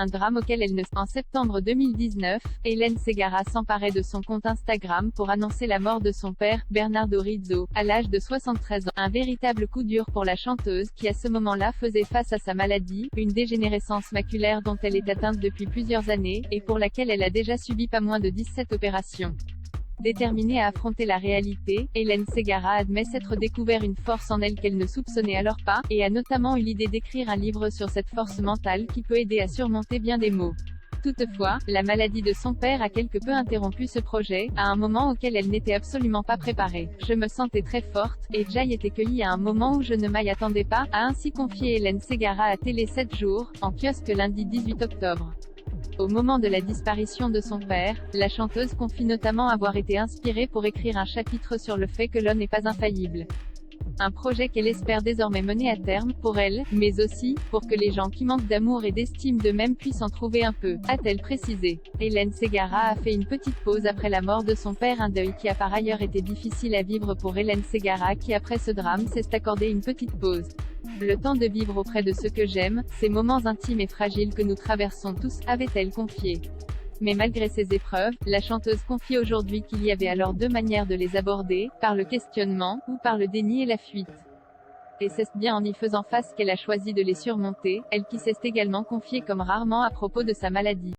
un drame auquel elle ne... En septembre 2019, Hélène Ségara s'emparait de son compte Instagram pour annoncer la mort de son père, Bernardo Rizzo, à l'âge de 73 ans. Un véritable coup dur pour la chanteuse, qui à ce moment-là faisait face à sa maladie, une dégénérescence maculaire dont elle est atteinte depuis plusieurs années, et pour laquelle elle a déjà subi pas moins de 17 opérations. Déterminée à affronter la réalité, Hélène Ségara admet s'être découvert une force en elle qu'elle ne soupçonnait alors pas, et a notamment eu l'idée d'écrire un livre sur cette force mentale qui peut aider à surmonter bien des maux. Toutefois, la maladie de son père a quelque peu interrompu ce projet, à un moment auquel elle n'était absolument pas préparée. Je me sentais très forte, et j'y été cueillie à un moment où je ne m'y attendais pas, a ainsi confié Hélène Ségara à Télé 7 jours, en kiosque lundi 18 octobre. Au moment de la disparition de son père, la chanteuse confie notamment avoir été inspirée pour écrire un chapitre sur le fait que l'homme n'est pas infaillible. Un projet qu'elle espère désormais mener à terme, pour elle, mais aussi, pour que les gens qui manquent d'amour et d'estime d'eux-mêmes puissent en trouver un peu, a-t-elle précisé. Hélène Ségara a fait une petite pause après la mort de son père, un deuil qui a par ailleurs été difficile à vivre pour Hélène Ségara qui après ce drame s'est accordé une petite pause. Le temps de vivre auprès de ceux que j'aime, ces moments intimes et fragiles que nous traversons tous, avait-elle confié. Mais malgré ces épreuves, la chanteuse confie aujourd'hui qu'il y avait alors deux manières de les aborder, par le questionnement, ou par le déni et la fuite. Et c'est bien en y faisant face qu'elle a choisi de les surmonter, elle qui s'est également confiée comme rarement à propos de sa maladie.